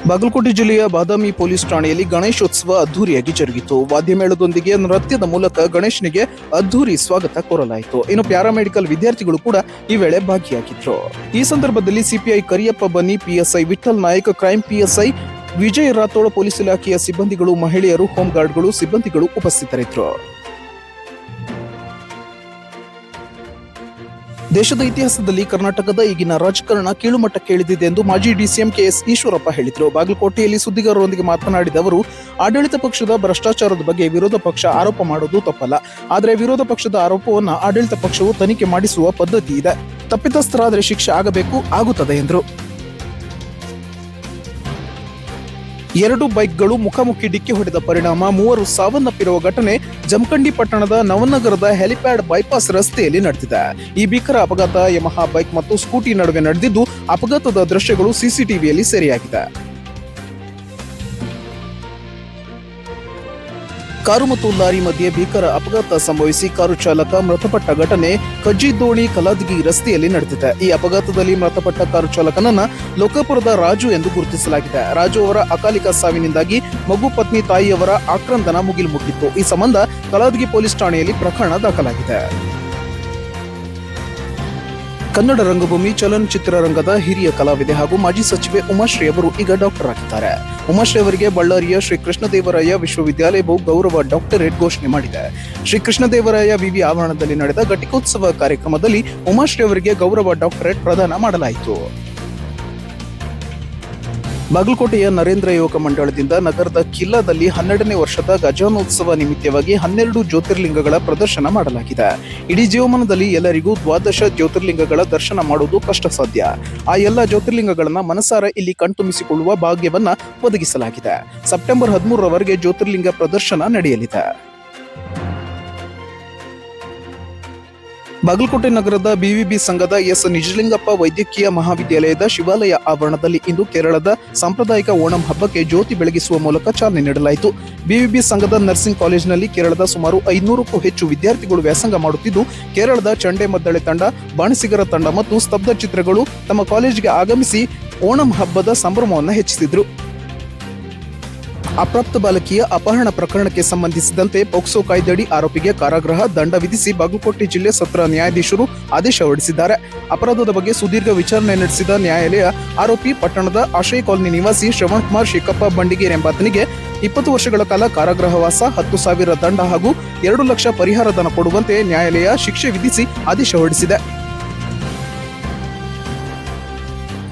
ಬಾಗಲಕೋಟೆ ಜಿಲ್ಲೆಯ ಬಾದಾಮಿ ಪೊಲೀಸ್ ಠಾಣೆಯಲ್ಲಿ ಗಣೇಶೋತ್ಸವ ಅದ್ದೂರಿಯಾಗಿ ಜರುಗಿತು. ವಾದ್ಯಮೇಳದೊಂದಿಗೆ ನೃತ್ಯದ ಮೂಲಕ ಗಣೇಶನಿಗೆ ಅದ್ದೂರಿ ಸ್ವಾಗತ ಕೋರಲಾಯಿತು. ಇನ್ನು ಪ್ಯಾರಾಮೆಡಿಕಲ್ ವಿದ್ಯಾರ್ಥಿಗಳು ಕೂಡ ಈ ವೇಳೆ ಭಾಗಿಯಾಗಿದ್ರು. ಈ ಸಂದರ್ಭದಲ್ಲಿ CPI Kariyappa Banni, PSI Vithal Nayak, crime PSI Vijay Rathod, police ಇಲಾಖೆಯ ಸಿಬ್ಬಂದಿಗಳು, ಮಹಿಳೆಯರು, ಹೋಮ್ ಗಾರ್ಡ್ಗಳು, ಸಿಬ್ಬಂದಿಗಳು ಉಪಸ್ಥಿತರಿದ್ದರು. ದೇಶದ ಇತಿಹಾಸದಲ್ಲಿ ಕರ್ನಾಟಕದ ಈಗಿನ ರಾಜಕಾರಣ ಕೀಳುಮಟ್ಟಕ್ಕೆ ಇಳಿದಿದೆ ಎಂದು ಮಾಜಿ ಡಿಸಿಎಂ ಕೆಎಸ್ ಈಶ್ವರಪ್ಪ ಹೇಳಿದರು. ಬಾಗಲಕೋಟೆಯಲ್ಲಿ ಸುದ್ದಿಗಾರರೊಂದಿಗೆ ಮಾತನಾಡಿದ ಅವರು, ಆಡಳಿತ ಪಕ್ಷದ ಭ್ರಷ್ಟಾಚಾರದ ಬಗ್ಗೆ ವಿರೋಧ ಪಕ್ಷ ಆರೋಪ ಮಾಡುವುದು ತಪ್ಪಲ್ಲ. ಆದರೆ ವಿರೋಧ ಪಕ್ಷದ ಆರೋಪವನ್ನು ಆಡಳಿತ ಪಕ್ಷವು ತನಿಖೆ ಮಾಡಿಸುವ ಪದ್ಧತಿ ಇದೆ. ತಪ್ಪಿತಸ್ಥರಾದರೆ ಶಿಕ್ಷೆ ಆಗಬೇಕು, ಆಗುತ್ತದೆ ಎಂದರು. 2 ಬೈಕ್ಗಳು ಮುಖಾಮುಖಿ ಡಿಕ್ಕಿ ಹೊಡೆದ ಪರಿಣಾಮ 3 ಸಾವನ್ನಪ್ಪಿರುವ ಘಟನೆ ಜಮಖಂಡಿ ಪಟ್ಟಣದ ನವನಗರದ ಹೆಲಿಪ್ಯಾಡ್ ಬೈಪಾಸ್ ರಸ್ತೆಯಲ್ಲಿ ನಡೆದಿದೆ. ಈ ಭೀಕರ ಅಪಘಾತ ಯಮಹಾ ಬೈಕ್ ಮತ್ತು ಸ್ಕೂಟಿ ನಡುವೆ ನಡೆದಿದ್ದು, ಅಪಘಾತದ ದೃಶ್ಯಗಳು ಸಿಸಿಟಿವಿಯಲ್ಲಿ ಸೆರೆಯಾಗಿದೆ. ಕಾರು ಮತ್ತು ಲಾರಿ ಮಧ್ಯೆ ಭೀಕರ ಅಪಘಾತ ಸಂಭವಿಸಿ ಕಾರು ಚಾಲಕ ಮೃತಪಟ್ಟ ಘಟನೆ ಕಜ್ಜಿದೋಣಿ ಕಲಾದಗಿ ರಸ್ತೆಯಲ್ಲಿ ನಡೆದಿದೆ. ಈ ಅಪಘಾತದಲ್ಲಿ ಮೃತಪಟ್ಟ ಕಾರು ಚಾಲಕನನ್ನ ಲೋಕಾಪುರದ ರಾಜು ಎಂದು ಗುರುತಿಸಲಾಗಿದೆ. ರಾಜು ಅವರ ಅಕಾಲಿಕ ಸಾವಿನಿಂದಾಗಿ ಮಗು ಪತ್ನಿ ತಾಯಿಯವರ ಆಕ್ರಂದನ ಮುಗಿಲು ಮುಟ್ಟಿತ್ತು. ಈ ಸಂಬಂಧ ಕಲಾದಗಿ ಪೊಲೀಸ್ ಠಾಣೆಯಲ್ಲಿ ಪ್ರಕರಣ ದಾಖಲಾಗಿದೆ. ಕನ್ನಡ ರಂಗಭೂಮಿ ಚಲನಚಿತ್ರ ರಂಗದ ಹಿರಿಯ ಕಲಾವಿದೆ ಹಾಗೂ ಮಾಜಿ ಸಚಿವೆ ಉಮಾಶ್ರೀ ಅವರು ಈಗ ಡಾಕ್ಟರ್ ಆಗಿದ್ದಾರೆ. ಉಮಾಶ್ರೀ ಅವರಿಗೆ ಬಳ್ಳಾರಿಯ ಶ್ರೀ ಕೃಷ್ಣದೇವರಾಯ ವಿಶ್ವವಿದ್ಯಾಲಯವು ಗೌರವ ಡಾಕ್ಟರೇಟ್ ಘೋಷಣೆ ಮಾಡಿದೆ. ಶ್ರೀ ಕೃಷ್ಣದೇವರಾಯ ವಿವಿ ಆವರಣದಲ್ಲಿ ನಡೆದ ಘಟಿಕೋತ್ಸವ ಕಾರ್ಯಕ್ರಮದಲ್ಲಿ ಉಮಾಶ್ರೀ ಅವರಿಗೆ ಗೌರವ ಡಾಕ್ಟರೇಟ್ ಪ್ರದಾನ ಮಾಡಲಾಯಿತು. ಬಾಗಲಕೋಟೆಯ ನರೇಂದ್ರ ಯುವಕ ಮಂಡಳದಿಂದ ನಗರದ ಕಿಲ್ಲಾದಲ್ಲಿ 12ನೇ ವರ್ಷದ ಗಜಾನೋತ್ಸವ ನಿಮಿತ್ತವಾಗಿ 12 ಜ್ಯೋತಿರ್ಲಿಂಗಗಳ ಪ್ರದರ್ಶನ ಮಾಡಲಾಗಿದೆ. ಇಡೀ ಜೀವಮಾನದಲ್ಲಿ ಎಲ್ಲರಿಗೂ 12 ಜ್ಯೋತಿರ್ಲಿಂಗಗಳ ದರ್ಶನ ಮಾಡುವುದು ಕಷ್ಟ ಸಾಧ್ಯ. ಆ ಎಲ್ಲ ಜ್ಯೋತಿರ್ಲಿಂಗಗಳನ್ನ ಮನಸಾರ ಇಲ್ಲಿ ಕಣ್ತುಂಬಿಸಿಕೊಳ್ಳುವ ಭಾಗ್ಯವನ್ನ ಒದಗಿಸಲಾಗಿದೆ. ಸೆಪ್ಟೆಂಬರ್ 13ರವರೆಗೆ ಜ್ಯೋತಿರ್ಲಿಂಗ ಪ್ರದರ್ಶನ ನಡೆಯಲಿದೆ. ಬಾಗಲಕೋಟೆ ನಗರದ ಬಿವಿಬಿ ಸಂಘದ ಎಸ್ ನಿಜಲಿಂಗಪ್ಪ ವೈದ್ಯಕೀಯ ಮಹಾವಿದ್ಯಾಲಯದ ಶಿವಾಲಯ ಆವರಣದಲ್ಲಿ ಇಂದು ಕೇರಳದ ಸಾಂಪ್ರದಾಯಿಕ ಓಣಂ ಹಬ್ಬಕ್ಕೆ ಜ್ಯೋತಿ ಬೆಳಗಿಸುವ ಮೂಲಕ ಚಾಲನೆ ನೀಡಲಾಯಿತು. ಬಿವಿಬಿ ಸಂಘದ ನರ್ಸಿಂಗ್ ಕಾಲೇಜಿನಲ್ಲಿ ಕೇರಳದ ಸುಮಾರು 500ಕ್ಕೂ ಹೆಚ್ಚು ವಿದ್ಯಾರ್ಥಿಗಳು ವ್ಯಾಸಂಗ ಮಾಡುತ್ತಿದ್ದು, ಕೇರಳದ ಚಂಡೆ ಮದ್ದಳೆ ತಂಡ, ಬಾಣಸಿಗರ ತಂಡ ಮತ್ತು ಸ್ತಬ್ಧ ಚಿತ್ರಗಳು ತಮ್ಮ ಕಾಲೇಜಿಗೆ ಆಗಮಿಸಿ ಓಣಂ ಹಬ್ಬದ ಸಂಭ್ರಮವನ್ನು ಹೆಚ್ಚಿಸಿದ್ರು. ಅಪ್ರಾಪ್ತ ಬಾಲಕಿಯ ಅಪಹರಣ ಪ್ರಕರಣಕ್ಕೆ ಸಂಬಂಧಿಸಿದಂತೆ ಪೋಕ್ಸೋ ಕಾಯ್ದೆಯಡಿ ಆರೋಪಿಗೆ ಕಾರಾಗೃಹ ದಂಡ ವಿಧಿಸಿ ಬಾಗಲಕೋಟೆ ಜಿಲ್ಲೆ ಸತ್ರ ನ್ಯಾಯಾಧೀಶರು ಆದೇಶ ಹೊರಡಿಸಿದ್ದಾರೆ. ಅಪರಾಧದ ಬಗ್ಗೆ ಸುದೀರ್ಘ ವಿಚಾರಣೆ ನಡೆಸಿದ ನ್ಯಾಯಾಲಯ ಆರೋಪಿ ಪಟ್ಟಣದ ಆಶ್ರಯ ಕಾಲನಿ ನಿವಾಸಿ ಶ್ರವಣ್ ಕುಮಾರ್ ಶಿಕಪ್ಪ ಬಂಡಿಗೇರ್ ಎಂಬಾತನಿಗೆ 20 ವರ್ಷಗಳ ಕಾಲ ಕಾರಾಗೃಹವಾಸ, 10,000 ದಂಡ ಹಾಗೂ 2 ಲಕ್ಷ ಪರಿಹಾರ ಧನ ಕೊಡುವಂತೆ ನ್ಯಾಯಾಲಯ ಶಿಕ್ಷೆ ವಿಧಿಸಿ ಆದೇಶ ಹೊರಡಿಸಿದೆ.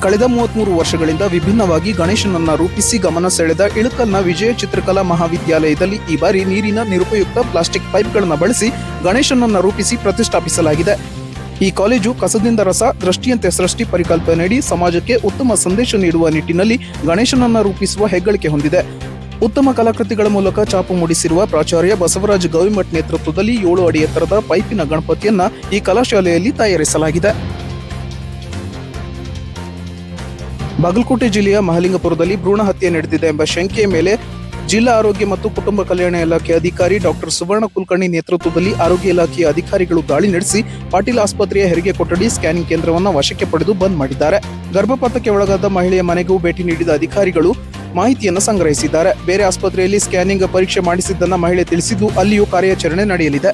ಕಳೆದ 33 ವರ್ಷಗಳಿಂದ ವಿಭಿನ್ನವಾಗಿ ಗಣೇಶನನ್ನ ರೂಪಿಸಿ ಗಮನ ಸೆಳೆದ ಇಳಕಲ್ನ ವಿಜಯ ಚಿತ್ರಕಲಾ ಮಹಾವಿದ್ಯಾಲಯದಲ್ಲಿ ಈ ಬಾರಿ ನೀರಿನ ನಿರುಪಯುಕ್ತ ಪ್ಲಾಸ್ಟಿಕ್ ಪೈಪ್ಗಳನ್ನು ಬಳಸಿ ಗಣೇಶನನ್ನ ರೂಪಿಸಿ ಪ್ರತಿಷ್ಠಾಪಿಸಲಾಗಿದೆ. ಈ ಕಾಲೇಜು ಕಸದಿಂದ ರಸ, ದೃಷ್ಟಿಯಂತೆ ಸೃಷ್ಟಿ ಪರಿಕಲ್ಪನೆಯಡಿ ಸಮಾಜಕ್ಕೆ ಉತ್ತಮ ಸಂದೇಶ ನೀಡುವ ನಿಟ್ಟಿನಲ್ಲಿ ಗಣೇಶನನ್ನ ರೂಪಿಸುವ ಹೆಗ್ಗಳಿಕೆ ಹೊಂದಿದೆ. ಉತ್ತಮ ಕಲಾಕೃತಿಗಳ ಮೂಲಕ ಛಾಪು ಮೂಡಿಸಿರುವ ಪ್ರಾಚಾರ್ಯ ಬಸವರಾಜ್ ಗವಿಮಠ್ ನೇತೃತ್ವದಲ್ಲಿ 7 ಅಡಿ ಎತ್ತರದ ಪೈಪಿನ ಗಣಪತಿಯನ್ನ ಈ ಕಲಾಶಾಲೆಯಲ್ಲಿ ತಯಾರಿಸಲಾಗಿದೆ. ಬಾಗಲಕೋಟೆ ಜಿಲ್ಲೆಯ ಮಹಲಿಂಗಪುರದಲ್ಲಿ ಭ್ರೂಣ ಹತ್ಯೆ ನಡೆದಿದೆ ಎಂಬ ಶಂಕೆಯ ಮೇಲೆ ಜಿಲ್ಲಾ ಆರೋಗ್ಯ ಮತ್ತು ಕುಟುಂಬ ಕಲ್ಯಾಣ ಇಲಾಖೆ ಅಧಿಕಾರಿ ಡಾಕ್ಟರ್ ಸುವರ್ಣ ಕುಲಕರ್ಣಿ ನೇತೃತ್ವದಲ್ಲಿ ಆರೋಗ್ಯ ಇಲಾಖೆಯ ಅಧಿಕಾರಿಗಳು ದಾಳಿ ನಡೆಸಿ ಪಾಟೀಲ್ ಆಸ್ಪತ್ರೆಯ ಹೆರಿಗೆ ಕೊಠಡಿ, ಸ್ಕ್ಯಾನಿಂಗ್ ಕೇಂದ್ರವನ್ನು ವಶಕ್ಕೆ ಪಡೆದು ಬಂದ್ ಮಾಡಿದ್ದಾರೆ. ಗರ್ಭಪಾತಕ್ಕೆ ಒಳಗಾದ ಮಹಿಳೆಯ ಮನೆಗೂ ಭೇಟಿ ನೀಡಿದ ಅಧಿಕಾರಿಗಳು ಮಾಹಿತಿಯನ್ನು ಸಂಗ್ರಹಿಸಿದ್ದಾರೆ. ಬೇರೆ ಆಸ್ಪತ್ರೆಯಲ್ಲಿ ಸ್ಕ್ಯಾನಿಂಗ್ ಪರೀಕ್ಷೆ ಮಾಡಿಸಿದ್ದನ್ನ ಮಹಿಳೆ ತಿಳಿಸಿದ್ದು, ಅಲ್ಲಿಯೂ ಕಾರ್ಯಾಚರಣೆ ನಡೆಯಲಿದೆ.